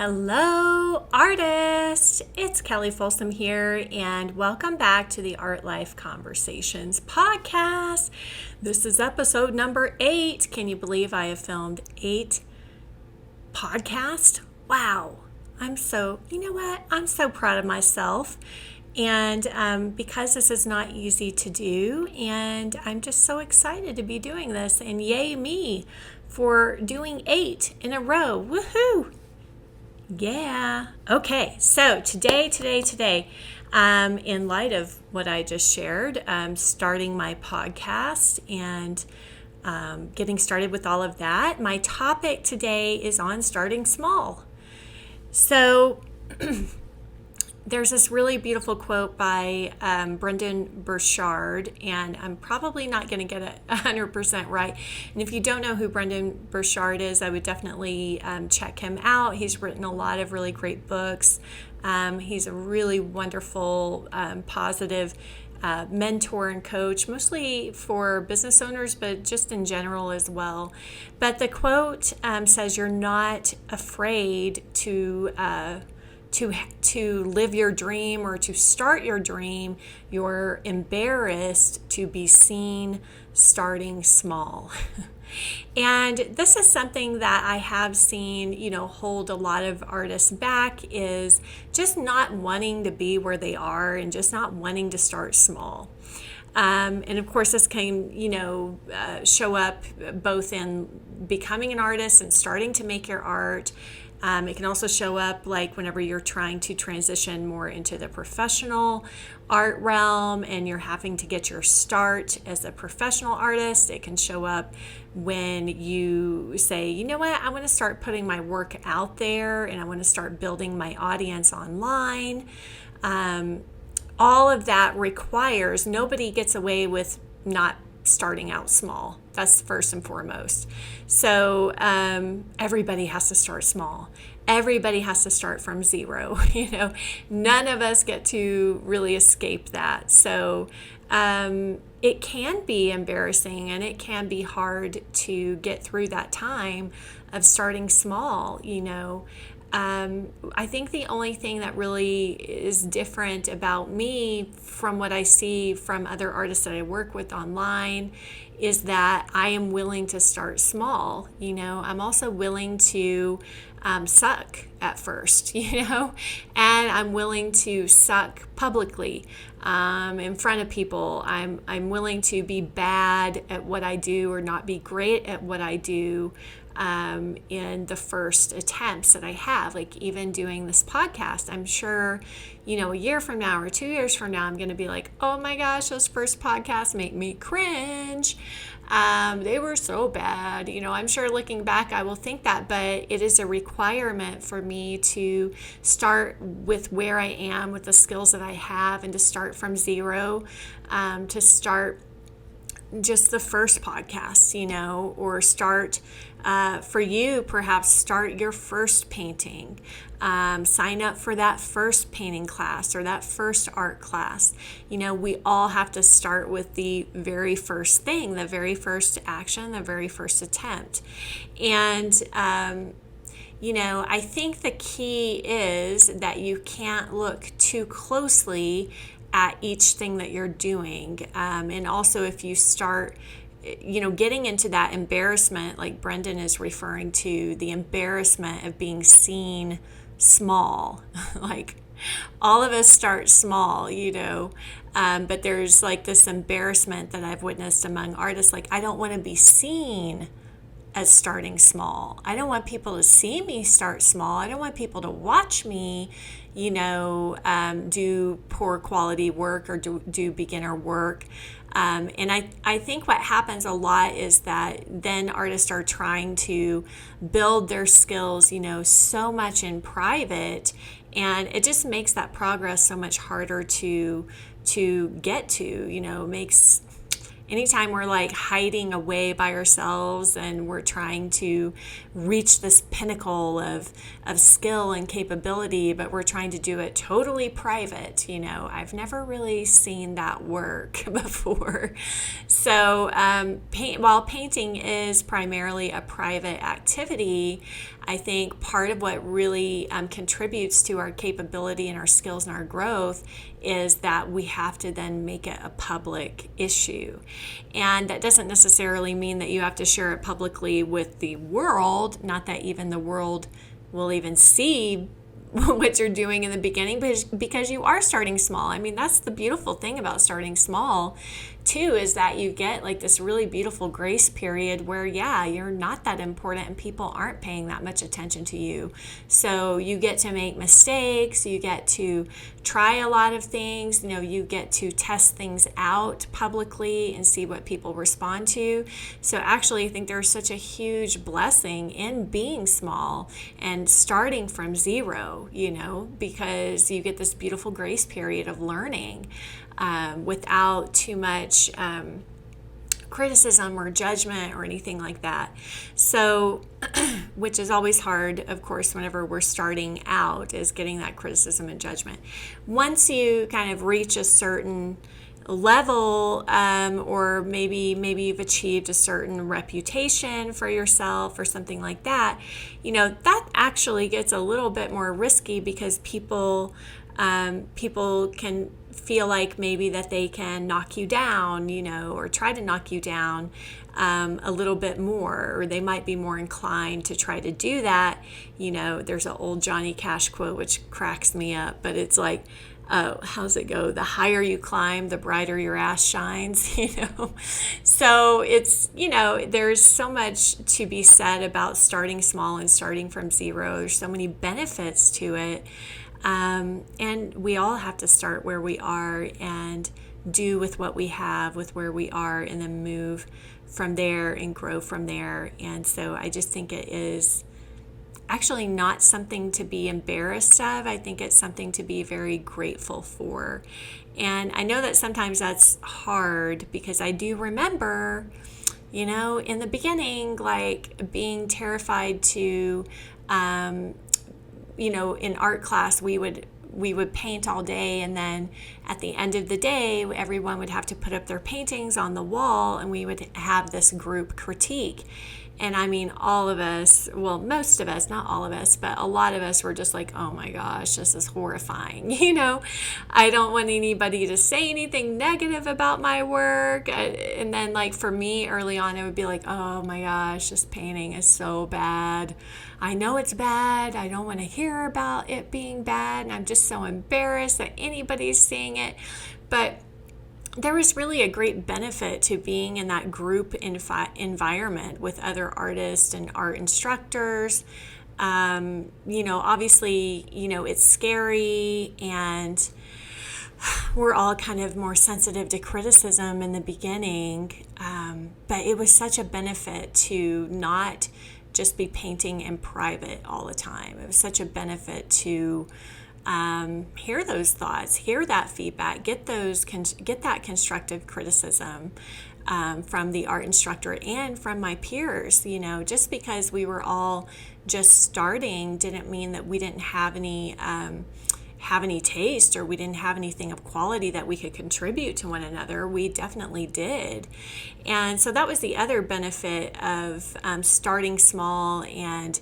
Hello, artists! It's Kelly Folsom here, and welcome back to the Art Life Conversations podcast. This is episode number 8. Can you believe I have filmed 8 podcasts? Wow! I'm so proud of myself. And because this is not easy to do, and I'm just so excited to be doing this, and yay me for doing 8 in a row. Woohoo! Yeah. Okay. So today, in light of what I just shared, starting my podcast and getting started with all of that, my topic today is on starting small. So there's this really beautiful quote by Brendon Burchard, and I'm probably not going to get it 100% right. And if you don't know who Brendon Burchard is, I would definitely check him out. He's written a lot of really great books. He's a really wonderful, positive mentor and coach, mostly for business owners, but just in general as well. But the quote says, "You're not afraid to live your dream or to start your dream. You're embarrassed to be seen starting small." And this is something that I have seen, hold a lot of artists back, is just not wanting to be where they are and just not wanting to start small. And of course, this can, show up both in becoming an artist and starting to make your art. It can also show up like whenever you're trying to transition more into the professional art realm and you're having to get your start as a professional artist. It can show up when you say, you know what, I want to start putting my work out there and I want to start building my audience online. All of that requires, nobody gets away with not starting out small. That's first and foremost. So everybody has to start small. Everybody has to start from zero. None of us get to really escape that. So it can be embarrassing and it can be hard to get through that time of starting small. I think the only thing that really is different about me from what I see from other artists that I work with online is that I am willing to start small. I'm also willing to suck at first, and I'm willing to suck publicly in front of people. I'm willing to be bad at what I do or not be great at what I do in the first attempts that I have, like even doing this podcast. I'm sure, a year from now or 2 years from now, I'm going to be like, oh my gosh, those first podcasts make me cringe. They were so bad. I'm sure looking back, I will think that, but it is a requirement for me to start with where I am, with the skills that I have, and to start from zero, to start just the first podcast, or start, for you, perhaps start your first painting. Sign up for that first painting class or that first art class. We all have to start with the very first thing, the very first action, the very first attempt. And, I think the key is that you can't look too closely at each thing that you're doing. And also if you start, getting into that embarrassment, like Brendon is referring to, the embarrassment of being seen small. Like all of us start small, but there's like this embarrassment that I've witnessed among artists. Like, I don't want to be seen as starting small. I don't want people to see me start small. I don't want people to watch me, do poor quality work or do beginner work. And I think what happens a lot is that then artists are trying to build their skills, so much in private, and it just makes that progress so much harder to get to, anytime we're like hiding away by ourselves and we're trying to reach this pinnacle of skill and capability, but we're trying to do it totally private, I've never really seen that work before. So while painting is primarily a private activity, I think part of what really contributes to our capability and our skills and our growth is that we have to then make it a public issue. And that doesn't necessarily mean that you have to share it publicly with the world, not that even the world will even see what you're doing in the beginning, because you are starting small. I mean, that's the beautiful thing about starting small too, is that you get like this really beautiful grace period where, you're not that important and people aren't paying that much attention to you. So you get to make mistakes, you get to try a lot of things, you get to test things out publicly and see what people respond to. So actually, I think there's such a huge blessing in being small and starting from zero, because you get this beautiful grace period of learning without too much criticism or judgment or anything like that. So, which is always hard, of course, whenever we're starting out, is getting that criticism and judgment. Once you kind of reach a certain level, or maybe you've achieved a certain reputation for yourself or something like that, that actually gets a little bit more risky, because people can feel like maybe that they can knock you down, or try to knock you down a little bit more, or they might be more inclined to try to do that. There's an old Johnny Cash quote which cracks me up, but it's like, how's it go? The higher you climb, the brighter your ass shines, So it's, there's so much to be said about starting small and starting from zero. There's so many benefits to it. And we all have to start where we are and do with what we have, with where we are, and then move from there and grow from there. And so I just think it is actually not something to be embarrassed of. I think it's something to be very grateful for. And I know that sometimes that's hard, because I do remember, in the beginning, like being terrified to, in art class, we would paint all day, and then at the end of the day, everyone would have to put up their paintings on the wall, and we would have this group critique. And I mean, all of us, well, most of us, not all of us, but a lot of us were just like, oh my gosh, this is horrifying. I don't want anybody to say anything negative about my work. And then like for me early on, it would be like, oh my gosh, this painting is so bad. I know it's bad. I don't want to hear about it being bad. And I'm just so embarrassed that anybody's seeing it. But there was really a great benefit to being in that group environment with other artists and art instructors. Obviously, it's scary, and we're all kind of more sensitive to criticism in the beginning. But it was such a benefit to not just be painting in private all the time. It was such a benefit to hear those thoughts, hear that feedback, get that constructive criticism from the art instructor and from my peers. Just because we were all just starting didn't mean that we didn't have any taste, or we didn't have anything of quality that we could contribute to one another. We definitely did. And so that was the other benefit of starting small and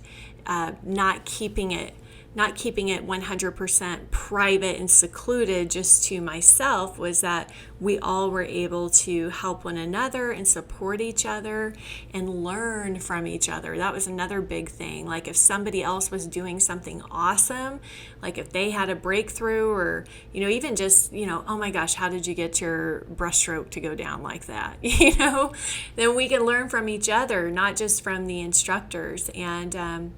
not keeping it 100% private and secluded just to myself, was that we all were able to help one another and support each other and learn from each other. That was another big thing. Like if somebody else was doing something awesome, like if they had a breakthrough, or, even just, oh my gosh, how did you get your brushstroke to go down like that? Then we can learn from each other, not just from the instructors. And,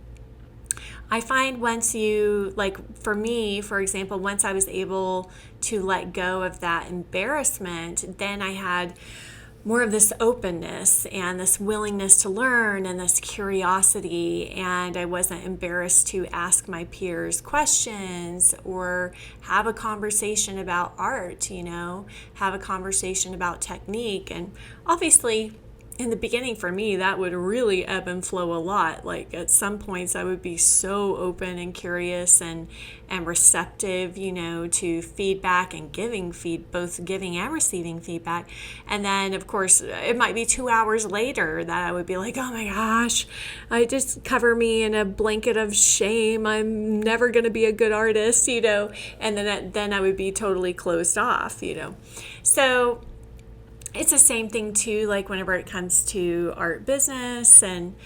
I find once you, like for me, for example, once I was able to let go of that embarrassment, then I had more of this openness and this willingness to learn and this curiosity, and I wasn't embarrassed to ask my peers questions or have a conversation about art, have a conversation about technique. And obviously in the beginning for me, that would really ebb and flow a lot. Like at some points I would be so open and curious and receptive, to feedback and both giving and receiving feedback. And then of course it might be 2 hours later that I would be like, oh my gosh, I just cover me in a blanket of shame. I'm never going to be a good artist, and then I would be totally closed off, So it's the same thing too, like whenever it comes to art business and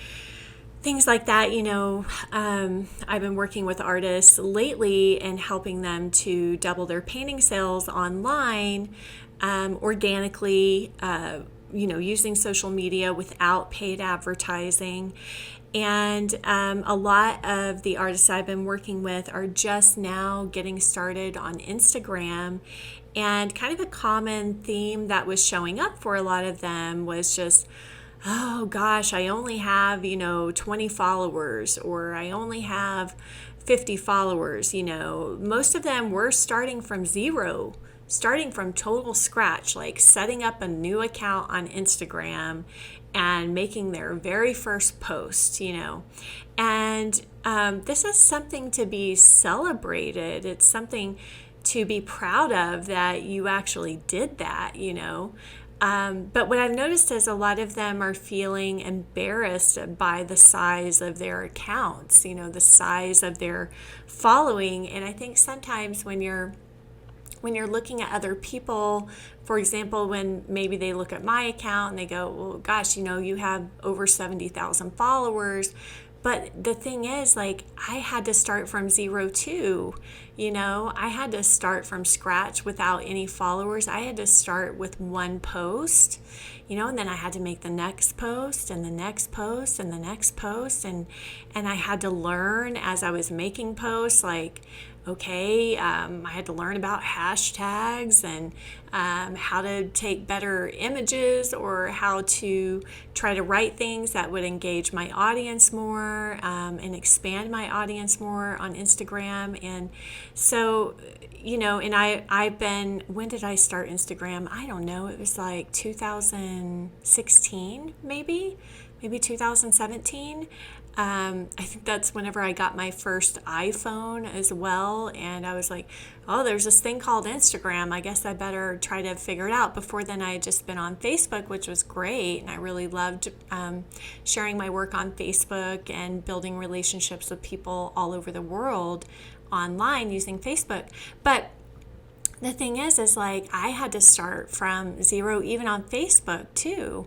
things like that. I've been working with artists lately and helping them to double their painting sales online, organically, using social media without paid advertising. And a lot of the artists I've been working with are just now getting started on Instagram. And kind of a common theme that was showing up for a lot of them was just, oh gosh, I only have, 20 followers, or I only have 50 followers. Most of them were starting from zero, starting from total scratch, like setting up a new account on Instagram and making their very first post, And this is something to be celebrated. It's something to be proud of that you actually did that, But what I've noticed is a lot of them are feeling embarrassed by the size of their accounts, the size of their following. And I think sometimes when you're looking at other people, for example, when maybe they look at my account and they go, well, gosh, you have over 70,000 followers. But the thing is, like, I had to start from zero too. I had to start from scratch without any followers. I had to start with one post, and then I had to make the next post and the next post and the next post. And I had to learn as I was making posts, like, okay, I had to learn about hashtags and how to take better images, or how to try to write things that would engage my audience more, and expand my audience more on Instagram. And so, and I've been, when did I start Instagram? I don't know. It was like 2016, maybe 2017. I think that's whenever I got my first iPhone as well. And I was like, oh, there's this thing called Instagram. I guess I better try to figure it out. Before then, I had just been on Facebook, which was great. And I really loved sharing my work on Facebook and building relationships with people all over the world online using Facebook. But the thing is like, I had to start from zero, even on Facebook too.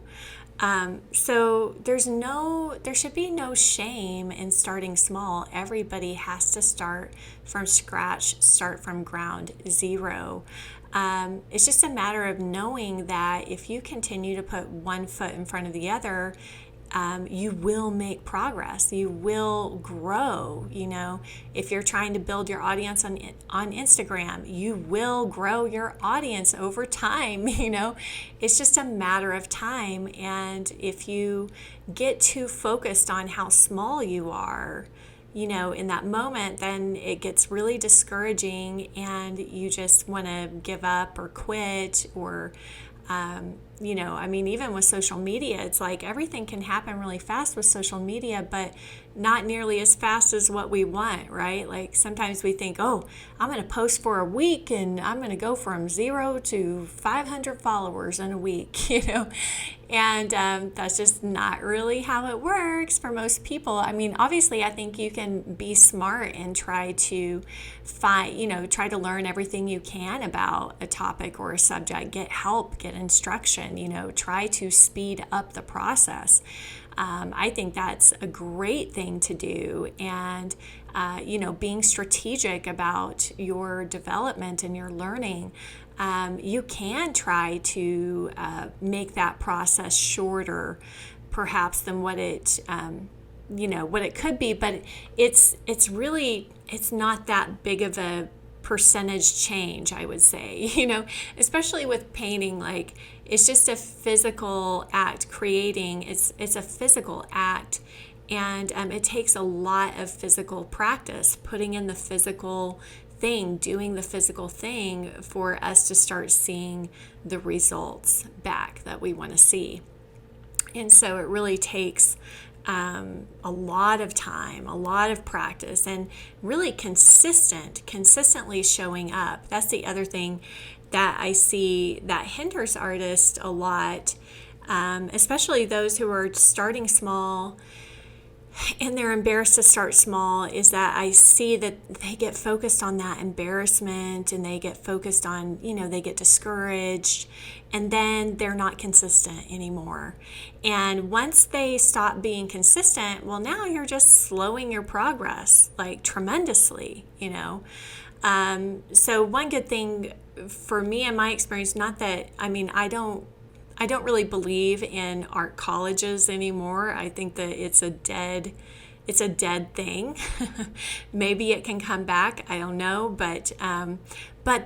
So there should be no shame in starting small. Everybody has to start from scratch, start from ground zero. It's just a matter of knowing that if you continue to put one foot in front of the other, you will make progress. You will grow. If you're trying to build your audience on Instagram, you will grow your audience over time. It's just a matter of time. And if you get too focused on how small you are, in that moment, then it gets really discouraging and you just want to give up or quit, or even with social media, it's like everything can happen really fast with social media, but not nearly as fast as what we want, right? Like sometimes we think, oh, I'm going to post for a week and I'm going to go from 0 to 500 followers in a week, and that's just not really how it works for most people. Obviously, I think you can be smart and try to try to learn everything you can about a topic or a subject, get help, get instruction, try to speed up the process. I think that's a great thing to do. And, being strategic about your development and your learning, you can try to make that process shorter, perhaps, than what it could be. But it's not that big of a percentage change, I would say, especially with painting. Like, it's just a physical act. Creating, it's a physical act, and it takes a lot of physical practice, putting in the physical thing, doing the physical thing for us to start seeing the results back that we want to see. And so it really takes a lot of time, a lot of practice, and really consistently showing up. That's the other thing that I see that hinders artists a lot, especially those who are starting small and they're embarrassed to start small, is that I see that they get focused on that embarrassment, and they get focused on, they get discouraged, and then they're not consistent anymore. And once they stop being consistent, well, now you're just slowing your progress like tremendously. So one good thing for me in my experience, not that, I don't really believe in art colleges anymore. I think that it's a dead thing. Maybe it can come back. I don't know. But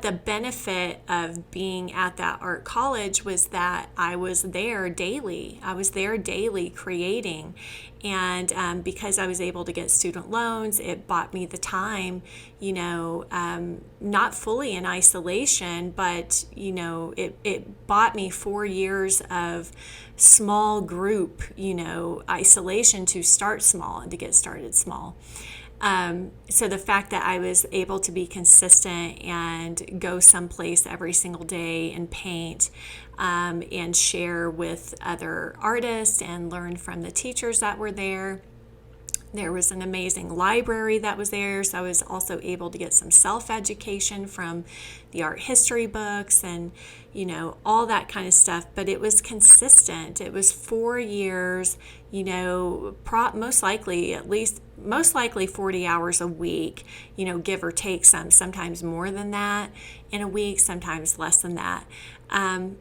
the benefit of being at that art college was that I was there daily. I was there daily creating. And because I was able to get student loans, it bought me the time, not fully in isolation, but, it bought me 4 years of small group, isolation to start small and to get started small. So the fact that I was able to be consistent and go someplace every single day and paint, and share with other artists and learn from the teachers that were there. There was an amazing library that was there, so I was also able to get some self-education from the art history books and, all that kind of stuff. But it was consistent. It was 4 years, most likely 40 hours a week, give or take sometimes more than that in a week, sometimes less than that.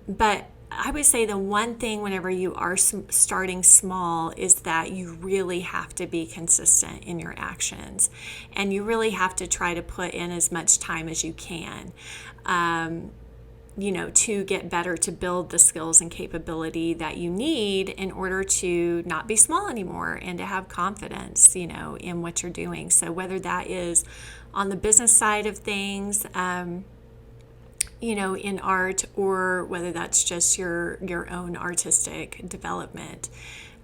But I would say the one thing whenever you are starting small is that you really have to be consistent in your actions, and you really have to try to put in as much time as you can, to get better, to build the skills and capability that you need in order to not be small anymore and to have confidence, in what you're doing. So whether that is on the business side of things, in art, or whether that's just your own artistic development.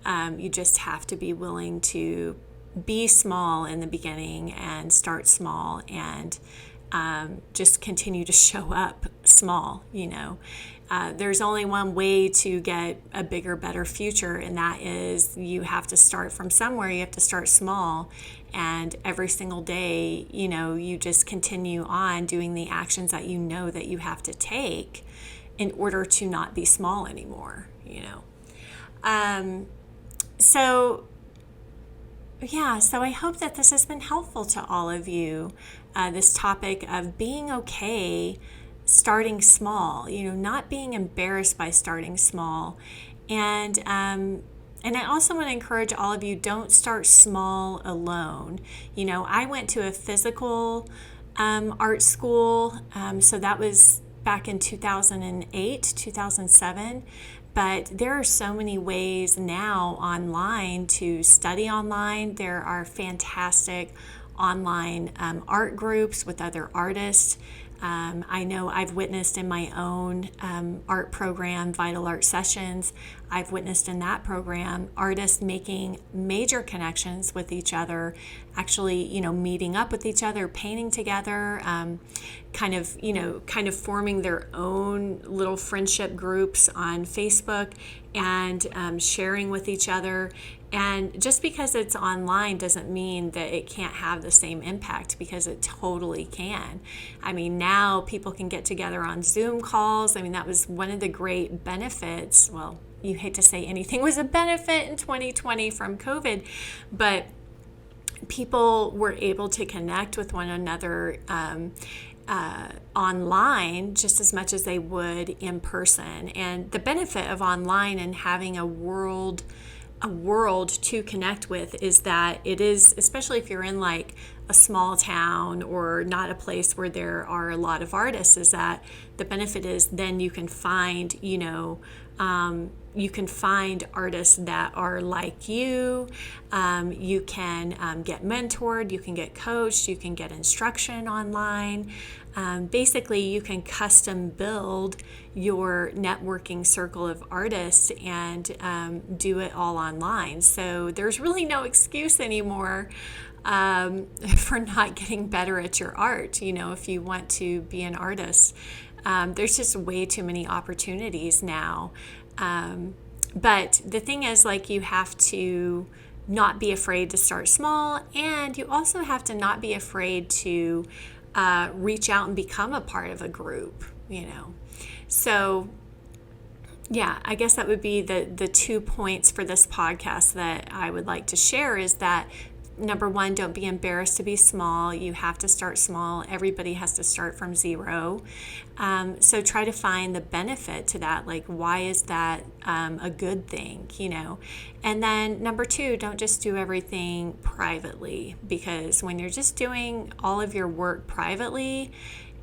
You just have to be willing to be small in the beginning and start small, and just continue to show up small. There's only one way to get a bigger, better future, and that is you have to start from somewhere. You have to start small, and every single day, you just continue on doing the actions that that you have to take in order to not be small anymore. So I hope that this has been helpful to all of you. This topic of being okay starting small, not being embarrassed by starting small. And I also want to encourage all of you, don't start small alone. I went to a physical art school, so that was back in 2008, 2007. But there are so many ways now online to study online. There are fantastic online art groups with other artists. I know I've witnessed in my own art program, Vital Art Sessions, I've witnessed in that program artists making major connections with each other, actually, meeting up with each other, painting together, kind of forming their own little friendship groups on Facebook, and sharing with each other. And just because it's online doesn't mean that it can't have the same impact, because it totally can. Now people can get together on Zoom calls. That was one of the great benefits. Well, you hate to say anything was a benefit in 2020 from COVID, but people were able to connect with one another online just as much as they would in person. And the benefit of online and having a world a world to connect with is that it is, especially if you're in like a small town or not a place where there are a lot of artists, is that the benefit is then you can find, you can find artists that are like you. You can get mentored, you can get coached, you can get instruction online. Basically, you can custom build your networking circle of artists and do it all online. So there's really no excuse anymore for not getting better at your art. If you want to be an artist, there's just way too many opportunities now. But the thing is, like, you have to not be afraid to start small, and you also have to not be afraid to reach out and become a part of a group, So, yeah, I guess that would be the 2 points for this podcast that I would like to share is that number one, don't be embarrassed to be small. You have to start small. Everybody has to start from zero. So try to find the benefit to that. Like, why is that a good thing, And then number two, don't just do everything privately, because when you're just doing all of your work privately,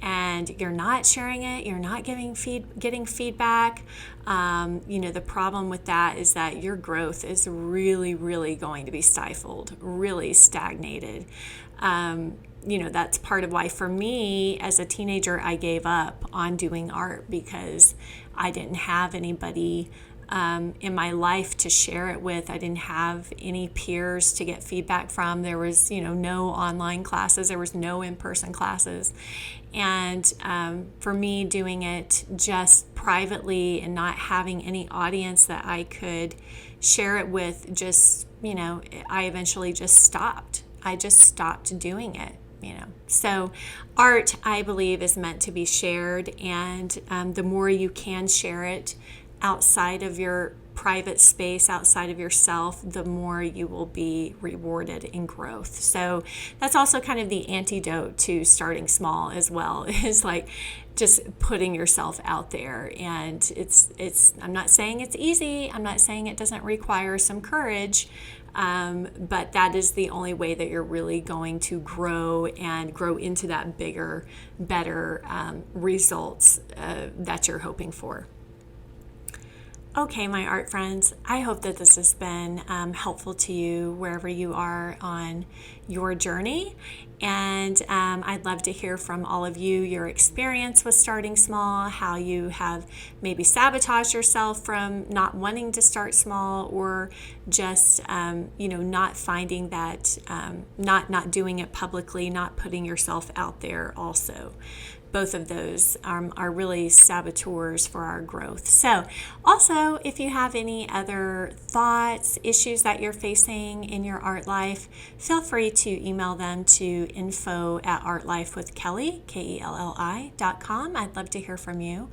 and you're not sharing it, you're not getting feedback. The problem with that is that your growth is really, really going to be stifled, really stagnated. That's part of why for me as a teenager, I gave up on doing art because I didn't have anybody in my life to share it with. I didn't have any peers to get feedback from. There was, no online classes. There was no in-person classes. And for me, doing it just privately and not having any audience that I could share it with, I eventually just stopped. I just stopped doing it. So art, I believe, is meant to be shared, and the more you can share it outside of your private space, outside of yourself, the more you will be rewarded in growth. So that's also kind of the antidote to starting small as well, is like just putting yourself out there. And I'm not saying it's easy. I'm not saying it doesn't require some courage. But that is the only way that you're really going to grow and grow into that bigger, better results that you're hoping for. Okay, my art friends, I hope that this has been helpful to you wherever you are on your journey. And I'd love to hear from all of you, your experience with starting small, how you have maybe sabotaged yourself from not wanting to start small, or just, not finding that, not doing it publicly, not putting yourself out there also. Both of those are really saboteurs for our growth. So also, if you have any other thoughts, issues that you're facing in your art life, feel free to email them to info@artlifewithkelly, KELLI.com. I'd love to hear from you.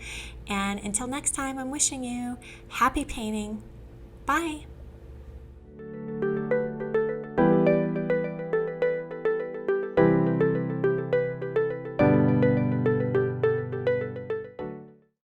And until next time, I'm wishing you happy painting. Bye.